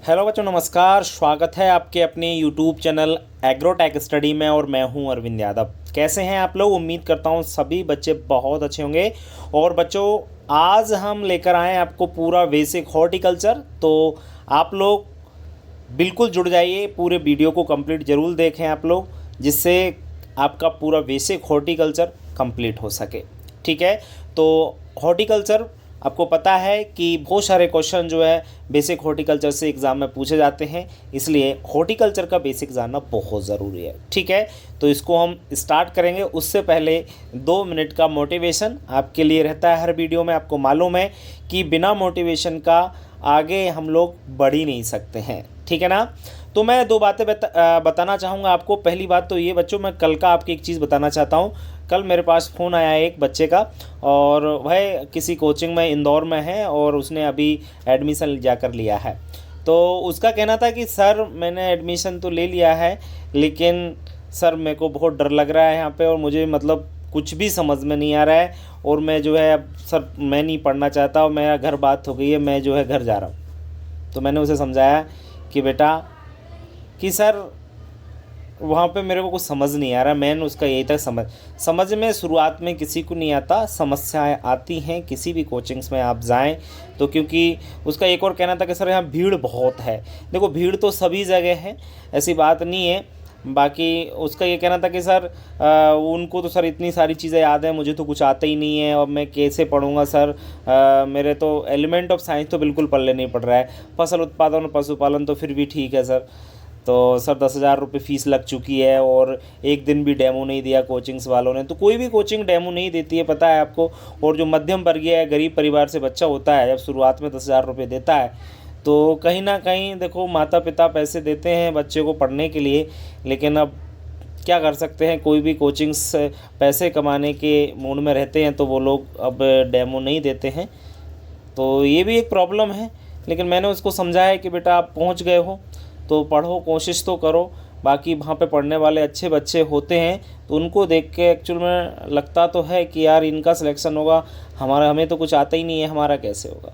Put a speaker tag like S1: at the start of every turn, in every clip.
S1: Hello बच्चों, नमस्कार। स्वागत है आपके अपने यूट्यूब चैनल एग्रोटेक स्टडी में और मैं हूं अरविंद यादव। कैसे हैं आप लोग? उम्मीद करता हूं सभी बच्चे बहुत अच्छे होंगे। और बच्चों, आज हम लेकर आए हैं आपको पूरा बेसिक हॉर्टिकल्चर। तो आप लोग बिल्कुल जुड़ जाइए, पूरे वीडियो को कंप्लीट ज़रूर देखें आप लोग, जिससे आपका पूरा बेसिक हॉर्टिकल्चर कंप्लीट हो सके। ठीक है, तो हॉर्टिकल्चर आपको पता है कि बहुत सारे क्वेश्चन जो है बेसिक हॉर्टिकल्चर से एग्ज़ाम में पूछे जाते हैं, इसलिए हॉर्टिकल्चर का बेसिक जानना बहुत ज़रूरी है। ठीक है, तो इसको हम स्टार्ट करेंगे। उससे पहले 2 मिनट का मोटिवेशन आपके लिए रहता है हर वीडियो में। आपको मालूम है कि बिना मोटिवेशन का आगे हम लोग बढ़ ही नहीं सकते हैं। ठीक है ना? तो मैं 2 बातें बताना चाहूँगा आपको। पहली बात तो ये बच्चों, मैं कल का आपकी एक चीज़ बताना चाहता हूँ। कल मेरे पास फ़ोन आया है एक बच्चे का, और वह किसी कोचिंग में इंदौर में है और उसने अभी एडमिशन जाकर लिया है। तो उसका कहना था कि सर, मैंने एडमिशन तो ले लिया है, लेकिन सर मेरे को बहुत डर लग रहा है यहाँ पे, और मुझे मतलब कुछ भी समझ में नहीं आ रहा है, और मैं जो है अब सर मैं नहीं पढ़ना चाहता, और मेरा घर बात हो गई है, मैं जो है घर जा रहा हूँ। तो मैंने उसे समझाया कि बेटा, कि सर वहाँ पे मेरे को कुछ समझ नहीं आ रहा। मैंने उसका यही था, समझ में शुरुआत में किसी को नहीं आता, समस्याएं आती हैं किसी भी कोचिंग्स में आप जाएं तो। क्योंकि उसका एक और कहना था कि सर यहाँ भीड़ बहुत है। देखो, भीड़ तो सभी जगह है, ऐसी बात नहीं है। बाकी उसका ये कहना था कि सर उनको तो सर इतनी सारी चीज़ें याद है, मुझे तो कुछ आता ही नहीं है, और मैं कैसे पढ़ूंगा सर। मेरे तो एलिमेंट ऑफ साइंस तो बिल्कुल पढ़ले नहीं पड़ रहा है। फसल उत्पादन और पशुपालन तो फिर भी ठीक है सर। तो सर 10,000 रुपये फ़ीस लग चुकी है, और एक दिन भी डेमो नहीं दिया कोचिंग्स वालों ने। तो कोई भी कोचिंग डेमो नहीं देती है, पता है आपको। और जो मध्यम वर्गीय है, गरीब परिवार से बच्चा होता है, जब शुरुआत में 10,000 रुपये देता है, तो कहीं ना कहीं देखो, माता पिता पैसे देते हैं बच्चे को पढ़ने के लिए, लेकिन अब क्या कर सकते हैं। कोई भी कोचिंग्स पैसे कमाने के मूड में रहते हैं, तो वो लोग अब डेमो नहीं देते हैं। तो ये भी एक प्रॉब्लम है। लेकिन मैंने उसको समझाया कि बेटा, आप पहुंच गए हो तो पढ़ो, कोशिश तो करो। बाकी वहाँ पे पढ़ने वाले अच्छे बच्चे होते हैं, तो उनको देख के एक्चुअल में लगता तो है कि यार इनका सिलेक्शन होगा, हमें तो कुछ आता ही नहीं है, हमारा कैसे होगा।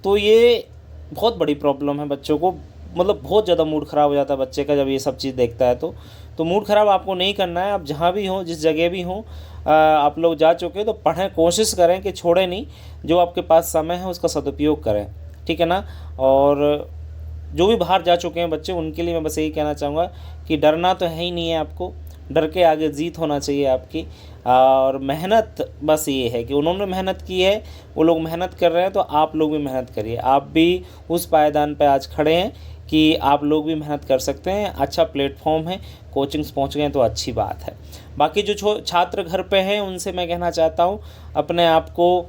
S1: तो ये बहुत बड़ी प्रॉब्लम है बच्चों को। मतलब बहुत ज़्यादा मूड ख़राब हो जाता है बच्चे का जब ये सब चीज़ देखता है। तो मूड ख़राब आपको नहीं करना है। आप जहाँ भी हों, जिस जगह भी हों, आप लोग जा चुके तो पढ़ें, कोशिश करें कि छोड़ें नहीं। जो आपके पास समय है उसका सदुपयोग करें। ठीक है ना? और जो भी बाहर जा चुके हैं बच्चे, उनके लिए मैं बस यही कहना चाहूँगा कि डरना तो है ही नहीं है आपको। डर के आगे जीत होना चाहिए आपकी। और मेहनत, बस ये है कि उन्होंने मेहनत की है, वो लोग मेहनत कर रहे हैं, तो आप लोग भी मेहनत करिए। आप भी उस पायदान पे आज खड़े हैं कि आप लोग भी मेहनत कर सकते हैं। अच्छा प्लेटफॉर्म है, कोचिंग्स पहुंच गए तो अच्छी बात है। बाकी जो छात्र घर पे हैं, उनसे मैं कहना चाहता हूं, अपने आप को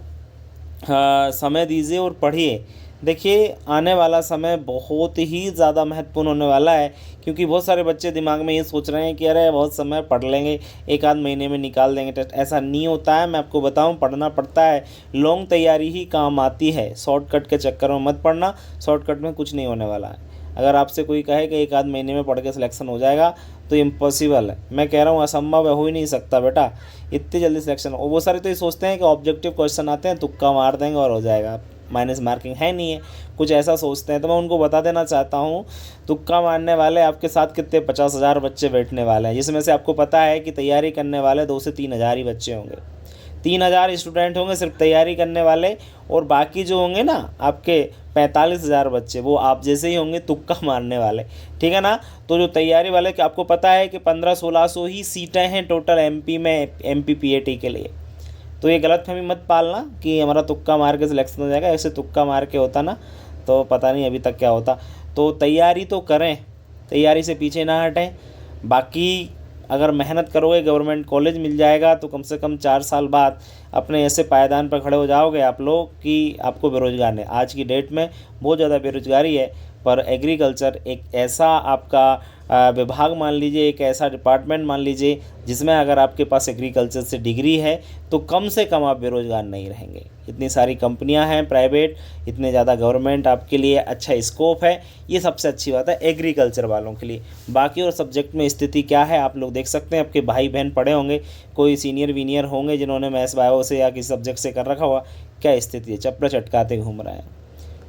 S1: समय दीजिए और पढ़िए। देखिए, आने वाला समय बहुत ही ज़्यादा महत्वपूर्ण होने वाला है, क्योंकि बहुत सारे बच्चे दिमाग में ये सोच रहे हैं कि अरे बहुत समय पढ़ लेंगे, एक आध महीने में निकाल देंगे टेस्ट। ऐसा नहीं होता है। मैं आपको बताऊं, पढ़ना पड़ता है। लॉन्ग तैयारी ही काम आती है। शॉर्टकट के चक्कर में मत पढ़ना, शॉर्टकट में कुछ नहीं होने वाला है। अगर आपसे कोई कहे कि एक आध महीने में पढ़ के सिलेक्शन हो जाएगा, तो इम्पॉसिबल है। मैं कह रहा हूँ असंभव है, हो ही नहीं सकता बेटा, इतनी जल्दी सिलेक्शन। और वो सारे तो ये सोचते हैं कि ऑब्जेक्टिव क्वेश्चन आते हैं, तुक्का मार देंगे और हो जाएगा, माइनस मार्किंग है नहीं है, कुछ ऐसा सोचते हैं। तो मैं उनको बता देना चाहता हूँ, तुक्का मारने वाले आपके साथ कितने 50,000 बच्चे बैठने वाले हैं, जिसमें से आपको पता है कि तैयारी करने वाले 2 से 3 हज़ार ही बच्चे होंगे। 3,000 स्टूडेंट होंगे सिर्फ तैयारी करने वाले, और बाकी जो होंगे ना आपके 45,000 बच्चे, वो आप जैसे ही होंगे तुक्का मारने वाले। ठीक है ना? तो जो तैयारी वाले, कि आपको पता है कि 1500-1600 ही सीटें हैं टोटल एमपी में, MPPAT के लिए। तो ये गलतफहमी मत पालना कि हमारा तुक्का मार के सिलेक्शन हो जाएगा। ऐसे तुक्का मार के होता ना, तो पता नहीं अभी तक क्या होता। तो तैयारी तो करें, तैयारी से पीछे ना हटें। बाकी अगर मेहनत करोगे, गवर्नमेंट कॉलेज मिल जाएगा, तो कम से कम 4 साल बाद अपने ऐसे पायदान पर खड़े हो जाओगे आप लोग कि आपको बेरोजगार नहीं। आज की डेट में बहुत ज़्यादा बेरोजगारी है, पर एग्रीकल्चर एक ऐसा आपका विभाग मान लीजिए, एक ऐसा डिपार्टमेंट मान लीजिए, जिसमें अगर आपके पास एग्रीकल्चर से डिग्री है तो कम से कम आप बेरोजगार नहीं रहेंगे। इतनी सारी कंपनियां हैं प्राइवेट, इतने ज़्यादा गवर्नमेंट आपके लिए अच्छा स्कोप है। ये सबसे अच्छी बात है एग्रीकल्चर वालों के लिए। बाकी और सब्जेक्ट में स्थिति क्या है आप लोग देख सकते हैं। आपके भाई बहन पढ़े होंगे, कोई सीनियर वीनियर होंगे जिन्होंने मैथ्स बायो से या किसी सब्जेक्ट से कर रखा हुआ, क्या स्थिति है, चप्पल चटकाते घूम रहे हैं।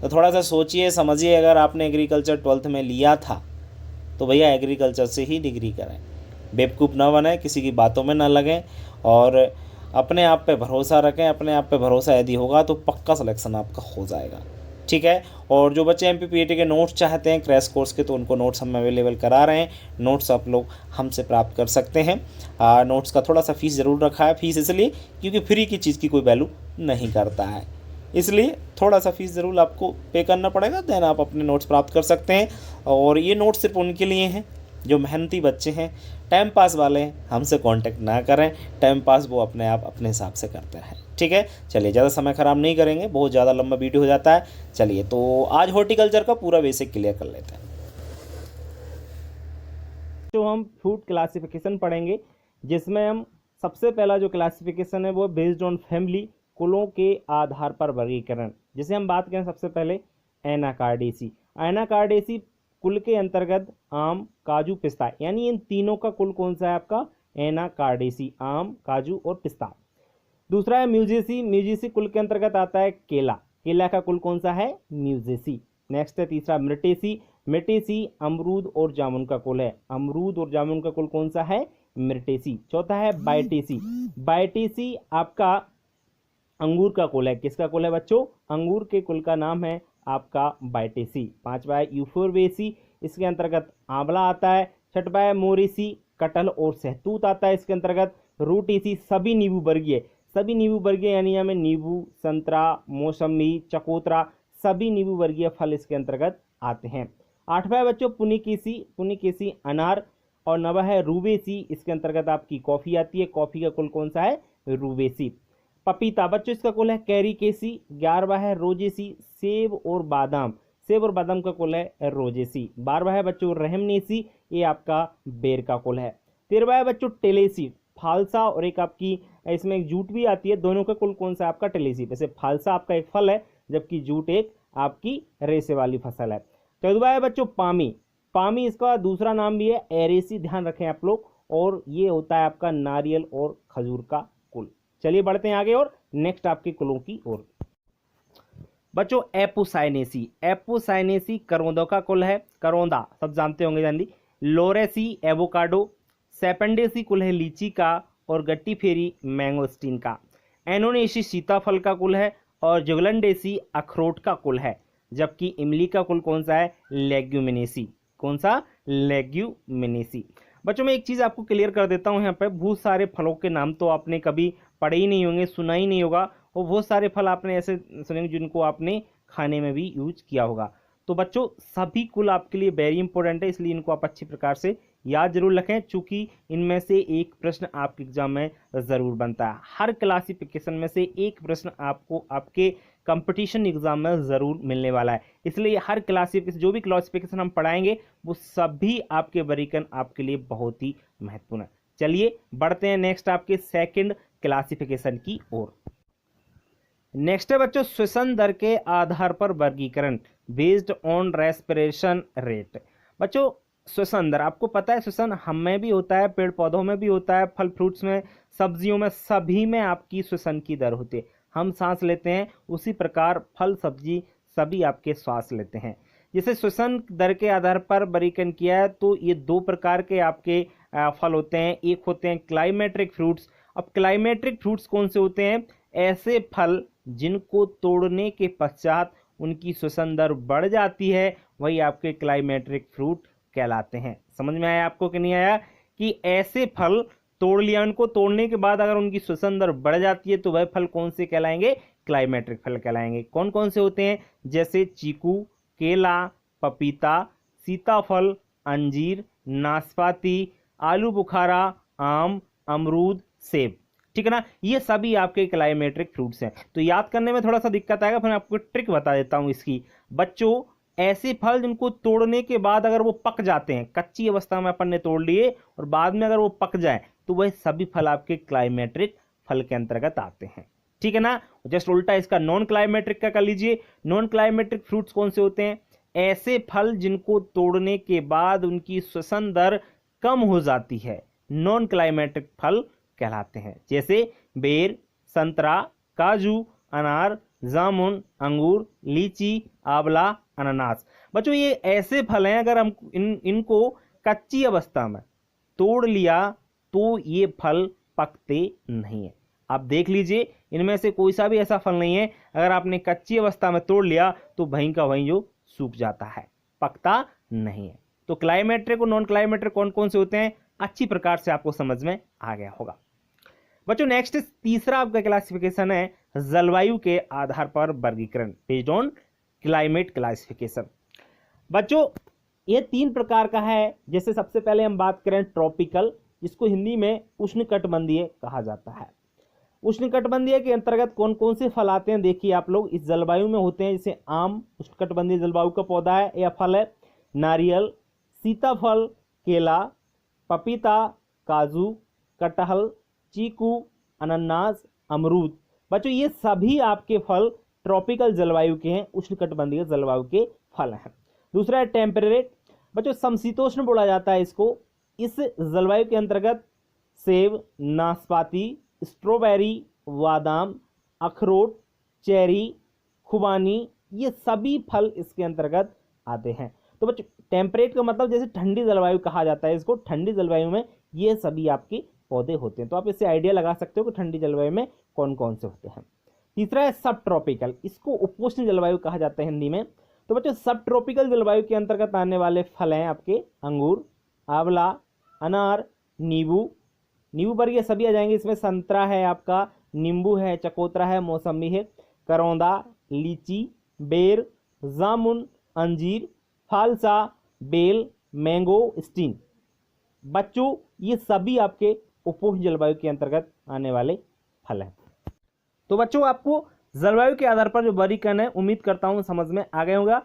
S1: तो थोड़ा सा सोचिए समझिए, अगर आपने एग्रीकल्चर 12th में लिया था तो भैया एग्रीकल्चर से ही डिग्री करें। बेवकूफ़ ना बने, किसी की बातों में ना लगें और अपने आप पे भरोसा रखें। अपने आप पे भरोसा यदि होगा तो पक्का सिलेक्शन आपका हो जाएगा, ठीक है। और जो बच्चे MPPAT के नोट्स चाहते हैं क्रैश कोर्स के, तो उनको नोट्स हम अवेलेबल करा रहे हैं। नोट्स आप लोग हमसे प्राप्त कर सकते हैं। नोट्स का थोड़ा सा फीस ज़रूर रखा है। फीस इसलिए क्योंकि फ्री की चीज़ की कोई वैल्यू नहीं करता है, इसलिए थोड़ा सा फीस ज़रूर आपको पे करना पड़ेगा, देन आप अपने नोट्स प्राप्त कर सकते हैं। और ये नोट्स सिर्फ उनके लिए हैं जो मेहनती बच्चे हैं, टाइम पास वाले हैं। हमसे कांटेक्ट ना करें, टाइम पास वो अपने आप अपने हिसाब से करते हैं, ठीक है। चलिए, ज़्यादा समय ख़राब नहीं करेंगे, बहुत ज़्यादा लंबा वीडियो हो जाता है। चलिए, तो आज हॉर्टिकल्चर का पूरा बेसिक क्लियर कर लेते हैं। तो हम फ्रूट क्लासिफिकेशन पढ़ेंगे, जिसमें हम सबसे पहला जो क्लासिफिकेशन है वो बेस्ड ऑन फैमिली, कुलों के आधार पर वर्गीकरण। जैसे हम बात करें सबसे पहले एनाकार्डेसी। एनाकार्डेसी कुल के अंतर्गत आम, काजू, पिस्ता, यानी इन तीनों का कुल कौन सा है आपका? एनाकार्डेसी, आम, काजू और पिस्ता। दूसरा है म्यूजेसी। म्यूजेसी कुल के अंतर्गत आता है केला। केला का कुल कौन सा है? म्यूजेसी। नेक्स्ट है तीसरा मिर्टेसी। मिर्टेसी अमरूद और जामुन का कुल है। अमरूद और जामुन का कुल कौन सा है? मिर्टेसी। चौथा है बायटेसी। बायटेसी आपका अंगूर का कुल है। किसका कुल है बच्चों? अंगूर के कुल का नाम है आपका बायटेसी। पांचवा है यूफोरबेसी, इसके अंतर्गत आंवला आता है। छठवा है मोरेसी, कटहल और सहतूत आता है इसके अंतर्गत। रूटेसी सभी नींबू वर्गीय। सभी नींबू वर्गीय यानी हमें नींबू, संतरा, मौसमी, चकोतरा, सभी नींबू वर्गीय फल इसके अंतर्गत आते हैं। आठवां है बच्चों पुनिकेसी। पुनिकेसी अनार। और नवा है रूबेसी, इसके अंतर्गत आपकी कॉफी आती है। कॉफी का कुल कौन सा है? रूबेसी। पपीता बच्चों इसका कुल है कैरिकेसी। 11वां है रोजेसी। सेब और बादाम। सेब और बादाम का कुल है रोजेसी। 12वां है बच्चों रहमनेसी, ये आपका बेर का कुल है। 13वां है बच्चों टेलेसी। फालसा और एक आपकी इसमें एक जूट भी आती है, दोनों का कुल कौन सा आपका? टेलेसी। वैसे फालसा आपका एक फल है, जबकि जूट एक आपकी रेसे वाली फसल है। 14वां है बच्चों पामी। पामी इसका दूसरा नाम भी है एरेसी, ध्यान रखें आप लोग। और ये होता है आपका नारियल और खजूर का कुल। चलिए बढ़ते हैं आगे और नेक्स्ट आपके कुलों की ओर। बच्चों एपोसाइनेसी। एपोसाइनेसी करौंदा का कुल है। करौंदा सब जानते होंगे जल्दी। लोरेसी एवोकाडो। सेपेंडेसी कुल है लीची का। और गट्टी फेरी मैंगोस्टीन का। एनोनेसी सीताफल का कुल है। और जुगलंडेसी अखरोट का कुल है। जबकि इमली का कुल कौन सा है? लेग्यूमिनेसी। कौन सा? लेग्यूमिनेसी। बच्चों मैं एक चीज़ आपको क्लियर कर देता हूँ, यहाँ पे बहुत सारे फलों के नाम तो आपने कभी पढ़े ही नहीं होंगे, सुना ही नहीं होगा, और बहुत सारे फल आपने ऐसे सुनेंगे जिनको आपने खाने में भी यूज किया होगा। तो बच्चों सभी कुल आपके लिए वेरी इंपॉर्टेंट है, इसलिए इनको आप अच्छी प्रकार से याद जरूर रखें, चूंकि इनमें से एक प्रश्न आपके एग्जाम में ज़रूर बनता है। हर क्लासिफिकेशन में से एक प्रश्न आपको आपके कंपटीशन एग्जाम में ज़रूर मिलने वाला है, इसलिए हर क्लासिफिकेशन जो भी क्लासिफिकेशन हम पढ़ाएंगे वो सभी आपके वर्गीकरण आपके लिए बहुत ही महत्वपूर्ण है। चलिए बढ़ते हैं नेक्स्ट आपके सेकंड क्लासिफिकेशन की ओर। नेक्स्ट है बच्चों श्वसन दर के आधार पर वर्गीकरण बेस्ड ऑन रेस्पिरेशन रेट। बच्चों श्वसन दर आपको पता है, श्वसन हम में भी होता है, पेड़ पौधों में भी होता है, फल फ्रूट्स में, सब्जियों में, सभी में आपकी श्वसन की दर होती है। हम सांस लेते हैं उसी प्रकार फल सब्जी सभी आपके श्वास लेते हैं। जैसे श्वसन दर के आधार पर वर्गीकरण किया है तो ये दो प्रकार के आपके फल होते हैं। एक होते हैं क्लाइमेट्रिक फ्रूट्स। अब क्लाइमेट्रिक फ्रूट्स कौन से होते हैं? ऐसे फल जिनको तोड़ने के पश्चात उनकी श्वसन दर बढ़ जाती है, वही आपके क्लाइमेट्रिक फ्रूट कहलाते हैं। समझ में आया आपको कि नहीं आया? कि ऐसे फल तोड़ लिया, उनको तोड़ने के बाद अगर उनकी श्वसन दर बढ़ जाती है तो वह फल कौन से कहलाएंगे? क्लाइमेट्रिक फल कहलाएंगे। कौन कौन से होते हैं? जैसे चीकू, केला, पपीता, सीताफल, अंजीर, नाशपाती, आलू बुखारा, आम, अमरूद, सेब। ठीक है ना, ये सभी आपके क्लाइमेट्रिक फ्रूट्स हैं। तो याद करने में थोड़ा सा दिक्कत आएगा, फिर मैं आपको ट्रिक बता देता हूं इसकी। बच्चों ऐसे फल जिनको तोड़ने के बाद अगर वो पक जाते हैं, कच्ची अवस्था में अपन ने तोड़ लिए और बाद में अगर वो पक जाए तो वह सभी फल आपके क्लाइमेट्रिक फल के अंतर्गत आते हैं। ठीक है ना, जस्ट उल्टा इसका नॉन क्लाइमेट्रिक का कर लीजिए। नॉन क्लाइमेट्रिक फ्रूट्स कौन से होते हैं? ऐसे फल जिनको तोड़ने के बाद उनकी श्वसन दर कम हो जाती है, नॉन क्लाइमेट्रिक फल कहलाते हैं। जैसे बेर, संतरा, काजू, अनार, जामुन, अंगूर, लीची, आंवला, अनानास। बच्चों ये ऐसे फल हैं, अगर हम इनको कच्ची अवस्था में तोड़ लिया तो ये फल पकते नहीं है। आप देख लीजिए, इनमें से कोई सा भी ऐसा फल नहीं है अगर आपने कच्ची अवस्था में तोड़ लिया तो वहीं का वहीं जो सूख जाता है, पकता नहीं है। तो क्लाइमेट्रिक और नॉन क्लाइमेट्रिक कौन कौन से होते हैं, अच्छी प्रकार से आपको समझ में आ गया होगा। बच्चों नेक्स्ट तीसरा आपका क्लासिफिकेशन है जलवायु के आधार पर वर्गीकरण, बेस्ड ऑन क्लाइमेट क्लासिफिकेशन। बच्चों ये 3 प्रकार का है। जैसे सबसे पहले हम बात करें ट्रॉपिकल, जिसको हिंदी में उष्णकटिबंधीय कहा जाता है। उष्णकटिबंधीय के अंतर्गत कौन कौन से फल आते हैं, देखिए आप लोग इस जलवायु में होते हैं। जैसे आम उष्णकटिबंधीय जलवायु का पौधा है या फल है, नारियल, सीताफल, केला, पपीता, काजू, कटहल, चीकू, अनानास, अमरूद। बच्चों ये सभी आपके फल ट्रॉपिकल जलवायु के हैं, उष्णकटिबंधीय जलवायु के फल हैं। दूसरा है टेम्परेट, बच्चों समशीतोष्ण बोला जाता है इसको। इस जलवायु के अंतर्गत सेब, नाशपाती, स्ट्रॉबेरी, बादाम, अखरोट, चेरी, खुबानी, ये सभी फल इसके अंतर्गत आते हैं। तो बच्चों टेम्परेट का मतलब जैसे ठंडी जलवायु कहा जाता है इसको, ठंडी जलवायु में ये सभी आपके पौधे होते हैं। तो आप इससे आइडिया लगा सकते हो कि ठंडी जलवायु में कौन कौन से होते हैं। तीसरा है सब ट्रॉपिकल, इसको उपोष्ण जलवायु कहा जाता है हिंदी में। तो बच्चों सब ट्रॉपिकल जलवायु के अंतर्गत आने वाले फल हैं आपके अंगूर, आंवला, अनार, नींबू, नींबू पर ये सभी आ जाएंगे। इसमें संतरा है आपका, नींबू है, चकोतरा है, मौसमी है, करौंदा, लीची, बेर, जामुन, अंजीर, फालसा, बेल, मैंगो, स्टीन। बच्चों ये सभी आपके उपोष्ण जलवायु के अंतर्गत आने वाले फल हैं। तो बच्चों आपको जलवायु के आधार पर जो वर्गीकरण है उम्मीद करता हूं समझ में आ गया होगा।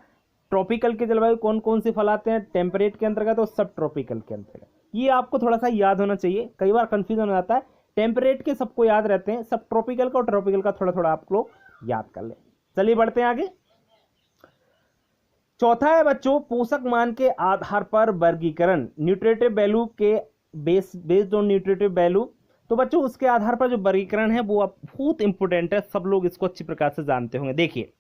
S1: ट्रॉपिकल के जलवायु कौन कौन से फल आते हैं, टेम्परेट के अंतर्गत और सब ट्रॉपिकल के अंतर्गत, ये आपको थोड़ा सा याद होना चाहिए। कई बार कंफ्यूजन हो जाता है, टेम्परेट के सबको याद रहते हैं, सब ट्रॉपिकल का और ट्रॉपिकल का थोड़ा थोड़ा आप लोग याद कर ले। चलिए बढ़ते हैं आगे। चौथा है बच्चों पोषक मान के आधार पर वर्गीकरण, न्यूट्रिटिव वैल्यू के बेस्ड ऑन न्यूट्रिटिव वैल्यू। तो बच्चों उसके आधार पर जो वर्गीकरण है वो बहुत इंपॉर्टेंट है, सब लोग इसको अच्छी प्रकार से जानते होंगे। देखिए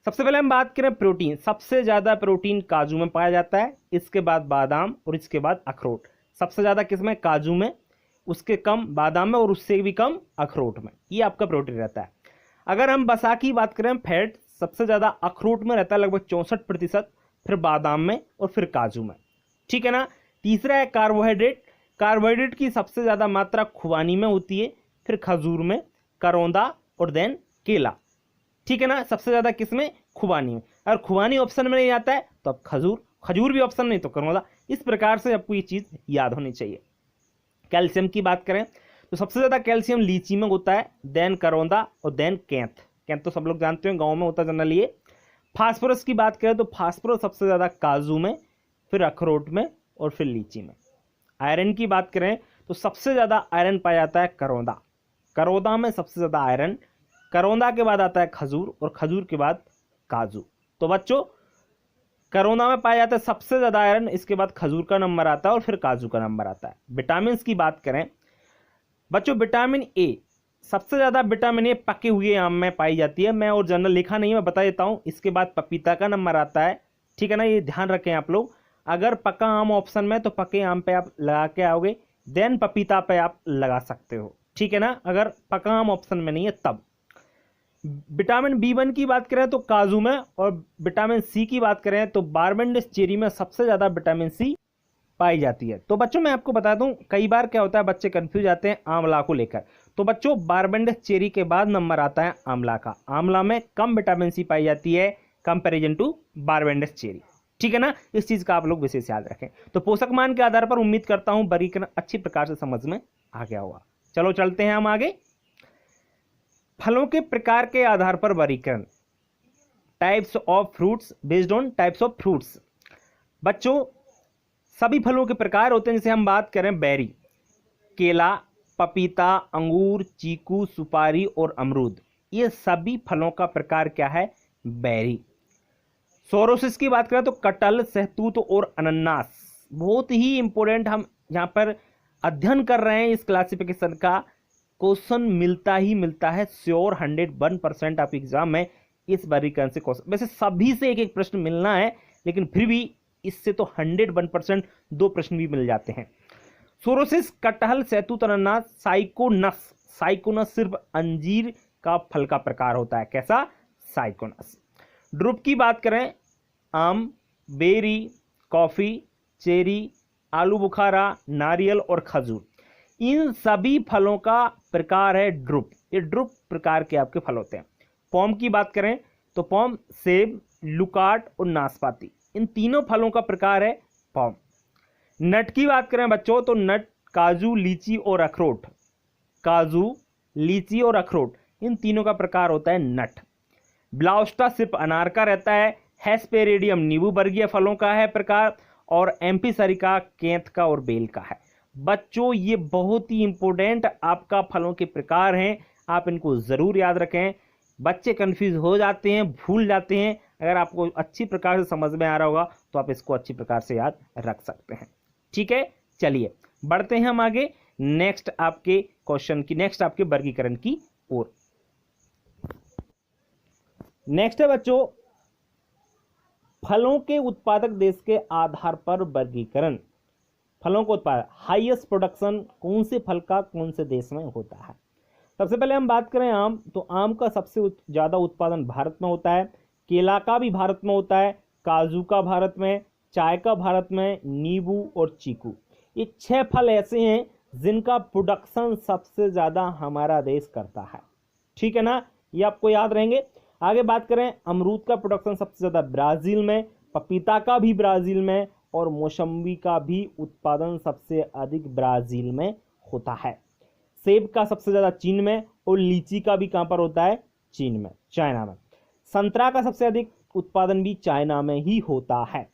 S1: सबसे पहले हम बात करें प्रोटीन, सबसे ज्यादा प्रोटीन काजू में पाया जाता है, इसके बाद बादाम और इसके बाद अखरोट। सबसे ज्यादा किसमें, काजू में, उसके कम बादाम में और उससे भी कम अखरोट में, ये आपका प्रोटीन रहता है। अगर हम वसा की बात करें, फैट सबसे ज्यादा अखरोट में रहता है लगभग 64%, फिर बादाम में और फिर काजू में, ठीक है ना। तीसरा है कार्बोहाइड्रेट, कार्बोहाइड्रेट की सबसे ज्यादा मात्रा खुबानी में होती है, फिर खजूर में, करौंदा और देन केला, ठीक है ना। सबसे ज्यादा किसमें, खुबानी में। अगर खुबानी ऑप्शन में नहीं आता है तो अब खजूर, खजूर भी ऑप्शन नहीं तो करौंदा। इस प्रकार से आपको ये चीज याद होनी चाहिए। कैल्शियम की बात करें तो सबसे ज्यादा कैल्शियम लीची में होता है, देन करौंदा और देन कैंथ, कैंथ तो सब लोग जानते हैं गाँव में होता है जनरली। फास्फोरस की बात करें तो फास्फोरस सबसे ज्यादा काजू में, फिर अखरोट में और फिर लीची में। आयरन की बात करें तो सबसे ज्यादा आयरन पाया जाता है करौंदा, करौंदा में सबसे ज्यादा आयरन, करौंदा के बाद आता है खजूर और खजूर के बाद काजू। तो बच्चों करौंदा में पाया जाता है सबसे ज्यादा आयरन, इसके बाद खजूर का नंबर आता है और फिर काजू का नंबर आता है। विटामिन की बात करें बच्चों, विटामिन ए, सबसे ज्यादा विटामिन ए पके हुए आम में पाई जाती है। मैं और जनरल लिखा नहीं, मैं बता देता हूं। इसके बाद पपीता का नंबर आता है, ठीक है ना, ये ध्यान रखें आप लोग। अगर पका आम ऑप्शन में तो पके आम पे आप लगा के आओगे, देन पपीता पे आप लगा सकते हो, ठीक है ना, अगर पका आम ऑप्शन में नहीं है तब। विटामिन B1 की बात करें तो काजू में, और विटामिन सी की बात करें तो बारबेंडस चेरी में सबसे ज्यादा विटामिन सी पाई जाती है। तो बच्चों मैं आपको बता दूं, कई बार क्या होता है बच्चे कंफ्यूज आते हैं आंवला को लेकर। तो बच्चों बारबेंडस चेरी के बाद नंबर आता है आंवला का, आंवला में कम विटामिन सी पाई जाती है कंपैरिजन टू बारबेंडस चेरी, ठीक है ना। इस चीज का आप लोग विशेष याद रखें। तो पोषक मान के आधार पर उम्मीद करता हूं वर्गीकरण अच्छी प्रकार से समझ में आ गया होगा। चलो चलते हैं हम आगे। फलों के प्रकार के आधार पर वर्गीकरण, types of fruits based on types of fruits. बच्चों सभी फलों के प्रकार होते हैं। जैसे हम बात करें बेरी, केला, पपीता, अंगूर, चीकू, सुपारी और अमरूद, ये सभी फलों का प्रकार क्या है, बेरी। सोरोसिस की बात करें तो कटहल, सहतूत और अनानास। बहुत ही इंपॉर्टेंट हम यहाँ पर अध्ययन कर रहे हैं इस क्लासिफिकेशन का। क्वेश्चन मिलता ही मिलता है श्योर, 101% आप एग्जाम में इस वर्गीकरण से क्वेश्चन, वैसे सभी से एक एक प्रश्न मिलना है, लेकिन फिर भी इससे तो 101% 2 प्रश्न भी मिल जाते हैं। सोरोसिस, कटहल, सैतूत, अनानास, साइकोनस। साइकोनस सिर्फ अंजीर का फल का प्रकार होता है। कैसा? साइकोनस। ड्रुप की बात करें, आम, बेरी, कॉफी, चेरी, आलू बुखारा, नारियल और खजूर, इन सभी फलों का प्रकार है ड्रुप। ये ड्रुप प्रकार के आपके फल होते हैं। पॉम की बात करें तो पॉम, सेब, लुकाट और नाशपाती, इन तीनों फलों का प्रकार है पॉम। नट की बात करें बच्चों तो नट, काजू, लीची और अखरोट। काजू, लीची और अखरोट, इन तीनों का प्रकार होता है नट। ब्लाउस्टा सिर्फ अनार का रहता है। हेस्पेरेडियम नींबू वर्गीय फलों का है प्रकार, और एम्फीसरिका केंत का और बेल का है। बच्चों ये बहुत ही इंपॉर्टेंट आपका फलों के प्रकार हैं, आप इनको जरूर याद रखें। बच्चे कंफ्यूज हो जाते हैं, भूल जाते हैं, अगर आपको अच्छी प्रकार से समझ में आ रहा होगा तो आप इसको अच्छी प्रकार से याद रख सकते हैं। ठीक है, चलिए बढ़ते हैं हम आगे नेक्स्ट आपके क्वेश्चन की, नेक्स्ट आपके वर्गीकरण की ओर। नेक्स्ट है बच्चों, फलों के उत्पादक देश के आधार पर वर्गीकरण। फलों का उत्पादक, हाईएस्ट प्रोडक्शन कौन से फल का कौन से देश में होता है। सबसे पहले हम बात करें आम, तो आम का सबसे ज्यादा उत्पादन भारत में होता है। केला का भी भारत में होता है, काजू का भारत में, चाय का भारत में, नींबू और चीकू, ये 6 फल ऐसे हैं जिनका प्रोडक्शन सबसे ज्यादा हमारा देश करता है। ठीक है ना, ये आपको याद रहेंगे। आगे बात करें, अमरूद का प्रोडक्शन सबसे ज्यादा ब्राजील में, पपीता का भी ब्राजील में, और मौसम्बी का भी उत्पादन सबसे अधिक ब्राजील में होता है। सेब का सबसे ज्यादा चीन में, और लीची का भी कहां पर होता है? चीन में, चाइना में। संतरा का सबसे अधिक उत्पादन भी चाइना में ही होता है।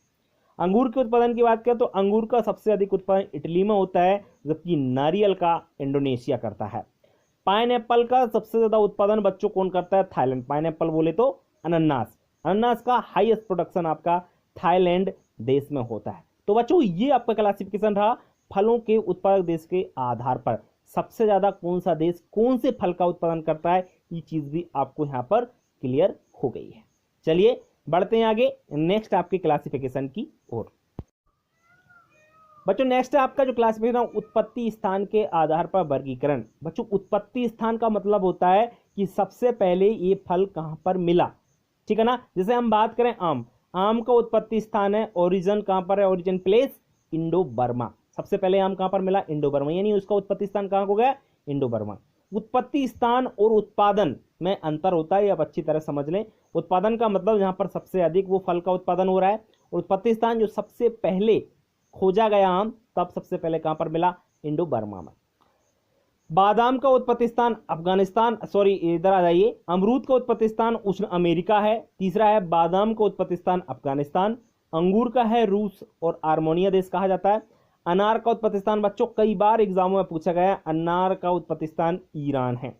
S1: अंगूर के उत्पादन की बात करें तो अंगूर का सबसे अधिक उत्पादन इटली में होता है, जबकि नारियल का इंडोनेशिया करता है। पाइनएप्पल का सबसे ज्यादा उत्पादन बच्चों कौन करता है? थाईलैंड। पाइनएप्पल बोले तो अनानास, अनानास का हाईएस्ट प्रोडक्शन आपका थाईलैंड देश में होता है। तो बच्चों ये आपका क्लासिफिकेशन रहा फलों के उत्पादक देश के आधार पर, सबसे ज्यादा कौन सा देश कौन से फल का उत्पादन करता है, ये चीज भी आपको यहाँ पर क्लियर हो गई है। चलिए बढ़ते हैं आगे नेक्स्ट आपके क्लासिफिकेशन की ओर। बच्चों नेक्स्ट है आपका जो क्लासिफिकेशन, उत्पत्ति स्थान के आधार पर वर्गीकरण। बच्चों उत्पत्ति स्थान का मतलब होता है कि सबसे पहले ये फल कहां पर मिला। ठीक है ना, जैसे हम बात करें आम, आम का उत्पत्ति स्थान है, ओरिजिन कहां पर है? Origin place Indo Burma. सबसे पहले आम कहां पर मिला? इंडो बर्मा, यानी उसका उत्पत्ति स्थान कहां हो गया? Indo Burma. उत्पत्ति स्थान और उत्पादन में अंतर होता है, आप अच्छी तरह समझ लें। उत्पादन का मतलब जहां पर सबसे अधिक वो फल का उत्पादन हो रहा है, उत्पत्ति स्थान जो सबसे पहले खोजा गया आम तब सबसे पहले कहां पर मिला? इंडो बर्मा में। बादाम का उत्पत्ति स्थान अफगानिस्तान, सॉरी इधर आ जाइए, अमरूद का उत्पत्ति स्थान उष्ण अमेरिका है। तीसरा है बादाम का उत्पत्ति स्थान अफगानिस्तान, अंगूर का है रूस और आर्मेनिया देश कहा जाता है। अनार का उत्पत्ति स्थान बच्चों कई बार एग्जामों में पूछा गया है, अनार का उत्पत्ति स्थान ईरान है।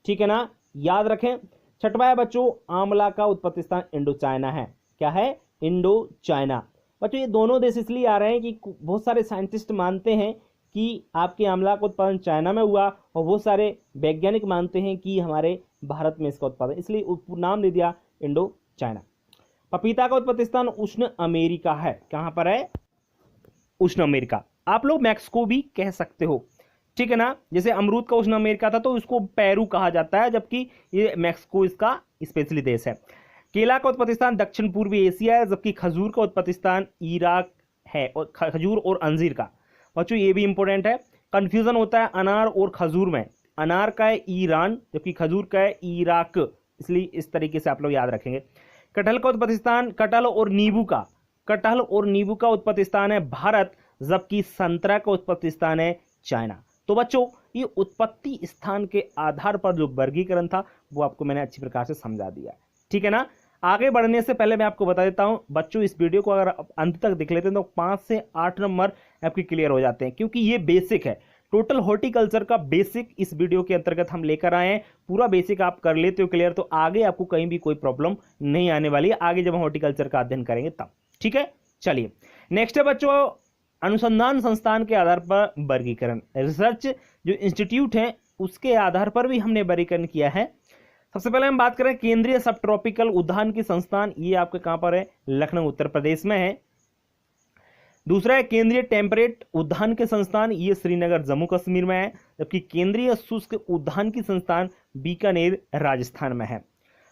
S1: ठीक है ना, याद रखें। छठवां है बच्चों, आंवला का उत्पत्ति स्थान इंडो चाइना है। क्या है? Indo China. बच्चों ये दोनों देश इसलिए आ रहे हैं कि बहुत सारे साइंटिस्ट मानते हैं कि आपके आंवला का उत्पादन चाइना में हुआ, और बहुत सारे वैज्ञानिक मानते हैं कि हमारे भारत में इसका उत्पादन, इसलिए नाम दे दिया इंडो चाइना। पपीता का उत्पत्ति स्थान उष्ण अमेरिका है। कहां पर है? उष्ण अमेरिका। आप लोग मैक्सिको भी कह सकते हो। ठीक है ना, जैसे अमरूद का उष्ण अमेरिका था तो इसको पेरू कहा जाता है, जबकि ये मैक्सिको इसका स्पेशली देश है। केला का उत्पत्ति स्थान दक्षिण पूर्वी एशिया है, जबकि खजूर का उत्पत्ति स्थान इराक है, और खजूर और अंजीर का। बच्चों ये भी इंपॉर्टेंट है, कंफ्यूजन होता है अनार और खजूर में। अनार का है ईरान जबकि खजूर का है इराक, इसलिए इस तरीके से आप लोग याद रखेंगे। कटहल का उत्पत्ति स्थान, कटहल और नींबू का उत्पत्ति स्थान है भारत, जबकि संतरा का उत्पत्ति स्थान है चाइना। तो बच्चों ये उत्पत्ति स्थान के आधार पर जो वर्गीकरण था वो आपको मैंने अच्छी प्रकार से समझा दिया। ठीक है ना, आगे बढ़ने से पहले मैं आपको बता देता हूं बच्चों, इस वीडियो को अगर आप अंत तक देख लेते हैं तो 5 से 8 नंबर आपके क्लियर हो जाते हैं, क्योंकि ये बेसिक है। टोटल हॉर्टिकल्चर का बेसिक इस वीडियो के अंतर्गत हम लेकर आए हैं। पूरा बेसिक आप कर लेते हो क्लियर तो आगे आपको कहीं भी कोई प्रॉब्लम नहीं आने वाली है, आगे जब हम हॉर्टिकल्चर का अध्ययन करेंगे तब। ठीक है, चलिए नेक्स्ट है बच्चों, अनुसंधान संस्थान के आधार पर वर्गीकरण। रिसर्च जो इंस्टीट्यूट है उसके आधार पर भी हमने वर्गीकरण किया है। सबसे पहले हम बात करें केंद्रीय सब ट्रॉपिकल उद्यानिकी संस्थान, ये आपके कहां पर है? लखनऊ उत्तर प्रदेश में है। दूसरा है केंद्रीय टेम्परेट उद्यानिकी संस्थान, ये श्रीनगर जम्मू कश्मीर में है। जबकि केंद्रीय शुष्क उद्यानिकी संस्थान बीकानेर राजस्थान में है।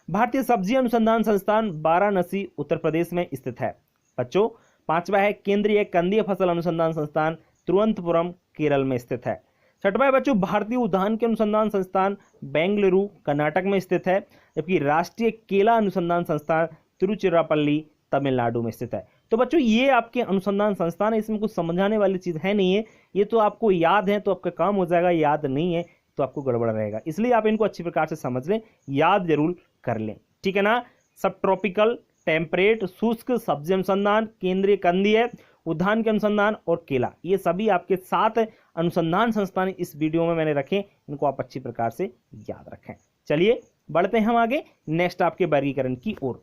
S1: भारतीय सब्जी अनुसंधान संस्थान वाराणसी उत्तर प्रदेश में स्थित है। बच्चों, पांचवा है केंद्रीय कंदीय फसल अनुसंधान संस्थान तिरुवनंतपुरम केरल में स्थित है। छठवा है बच्चों भारतीय उद्यानिकी अनुसंधान संस्थान बेंगलुरु कर्नाटक में स्थित है। जबकि राष्ट्रीय केला अनुसंधान संस्थान तिरुचिरापल्ली तमिलनाडु में स्थित है। तो बच्चों ये आपके अनुसंधान संस्थान है, इसमें कुछ समझाने वाली चीज है नहीं है। ये तो आपको याद है तो आपका काम हो जाएगा, याद नहीं है तो आपको गड़बड़ रहेगा। इसलिए आप इनको अच्छी प्रकार से समझ लें, याद जरूर कर लें, ठीक है ना। सब ट्रॉपिकल, टेम्परेट, शुष्क, सब्जी अनुसंधान, केंद्रीय कंदीय उद्यान के अनुसंधान और केला, ये सभी आपके 7 अनुसंधान संस्थान इस वीडियो में मैंने रखे। इनको आप अच्छी प्रकार से याद रखें। चलिए बढ़ते हैं हम आगे नेक्स्ट आपके वर्गीकरण की ओर।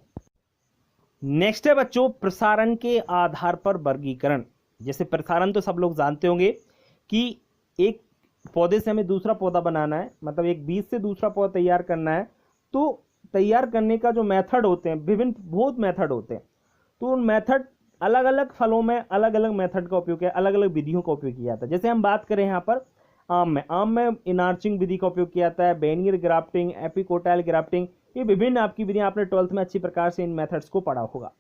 S1: नेक्स्ट है बच्चों प्रसारण के आधार पर वर्गीकरण। जैसे प्रसारण तो सब लोग जानते होंगे कि एक पौधे से हमें दूसरा पौधा बनाना है, मतलब एक बीज से दूसरा पौधा तैयार करना है। तो तैयार करने का जो मेथड होते हैं, विभिन्न बहुत मेथड होते हैं। तो उन मेथड अलग अलग फलों में अलग अलग मेथड का उपयोग किया, अलग अलग विधियों का उपयोग किया जाता है। जैसे हम बात करें यहाँ पर आम में इनार्चिंग विधि का उपयोग किया जाता है, बेनियर ग्राफ्टिंग, एपिकोटाइल ग्राफ्टिंग, ये विभिन्न आपकी विधियां आपने 12th में अच्छी प्रकार से इन मेथड्स को पढ़ा होगा।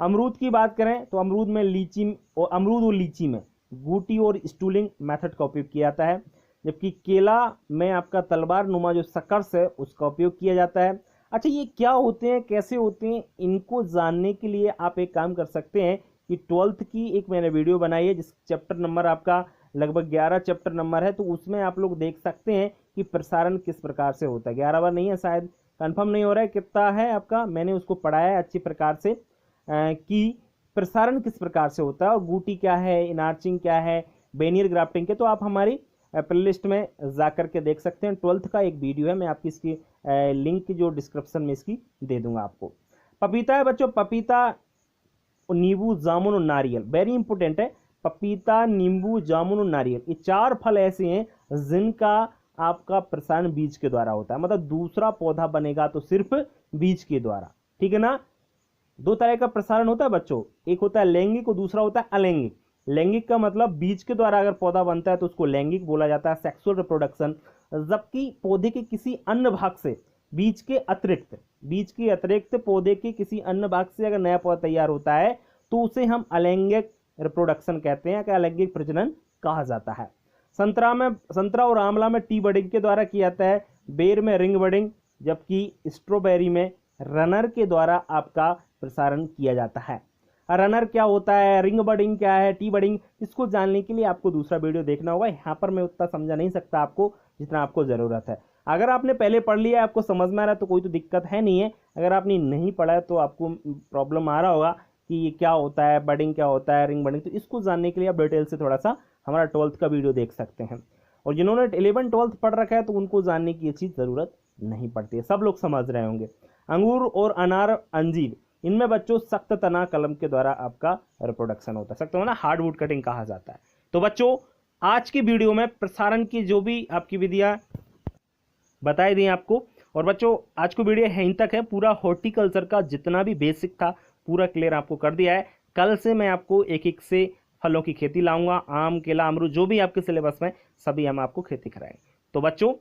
S1: अमरूद की बात करें तो अमरूद और लीची में गूटी और स्टूलिंग मेथड का उपयोग किया जाता है। जबकि केला में आपका तलवार नुमा जो सकर्स है उसका उपयोग किया जाता है। अच्छा, ये क्या होते हैं, कैसे होते हैं, इनको जानने के लिए आप एक काम कर सकते हैं कि 12th की एक मैंने वीडियो बनाई है जिस चैप्टर नंबर आपका लगभग 11 चैप्टर नंबर है। तो उसमें आप लोग देख सकते हैं कि प्रसारण किस प्रकार से होता है। 11 बार नहीं है, शायद कंफर्म नहीं हो रहा है कितना है आपका, मैंने उसको पढ़ाया है अच्छी प्रकार से कि प्रसारण किस प्रकार से होता है और गूटी क्या है, इनार्चिंग क्या है, बेनियर ग्राफ्टिंग के। तो आप हमारी प्लेलिस्ट में जा करके देख सकते हैं। 12th का एक वीडियो है, मैं आपकी इसकी लिंक जो डिस्क्रिप्शन में इसकी दे दूंगा आपको। पपीता है बच्चों, पपीता, नींबू, जामुन और नारियल, वेरी इंपॉर्टेंट है। पपीता, नींबू, जामुन और नारियल, ये 4 फल ऐसे हैं जिनका आपका प्रसारण बीज के द्वारा होता है। मतलब दूसरा पौधा बनेगा तो सिर्फ बीज के द्वारा, ठीक है ना। 2 तरह का प्रसारण होता है बच्चों, एक होता है लैंगिक और दूसरा होता है अलैंगिक। लैंगिक का मतलब बीज के द्वारा अगर पौधा बनता है तो उसको लैंगिक बोला जाता है, सेक्सुअल रिप्रोडक्शन। जबकि पौधे के किसी अन्य भाग से बीज के अतिरिक्त पौधे के किसी अन्य भाग से अगर नया पौधा तैयार होता है तो उसे हम अलैंगिक रिप्रोडक्शन कहते हैं, अलैंगिक प्रजनन कहा जाता है। संतरा और आंवला में टी बडिंग के द्वारा किया जाता है, बेर में रिंग बडिंग, जबकि स्ट्रॉबेरी में रनर के द्वारा आपका प्रसारण किया जाता है। रनर क्या होता है, रिंग बडिंग क्या है, टी बडिंग, इसको जानने के लिए आपको दूसरा वीडियो देखना होगा। यहाँ पर मैं उतना समझा नहीं सकता आपको जितना आपको जरूरत है। अगर आपने पहले पढ़ लिया है, आपको समझ में आ रहा है तो कोई तो दिक्कत है नहीं है। अगर आपने नहीं पढ़ा है तो आपको प्रॉब्लम आ रहा होगा कि ये क्या होता है, बडिंग क्या होता है, रिंग बडिंग। तो इसको जानने के लिए आप डिटेल से थोड़ा सा हमारा 12th का वीडियो देख सकते हैं। और जिन्होंने 11 12th पढ़ रखा है तो उनको जानने की ये चीज़ ज़रूरत नहीं पड़ती है, सब लोग समझ रहे होंगे। अंगूर और अनार, अंजीर, इनमें बच्चों सख्त तना कलम के द्वारा आपका रिप्रोडक्शन होता है। सख्त तना हार्डवुड कटिंग कहा जाता है। तो बच्चों आज की वीडियो में प्रसारण की जो भी आपकी विधियां बताई दी आपको, और बच्चों आज को वीडियो यहीं तक है। पूरा हॉर्टिकल्चर का जितना भी बेसिक था पूरा क्लियर आपको कर दिया है। कल से मैं आपको एक एक से फलों की खेती लाऊंगा, आम, केला, अमरूद, जो भी आपके सिलेबस में सभी हम आपको खेती कराएंगे। तो बच्चों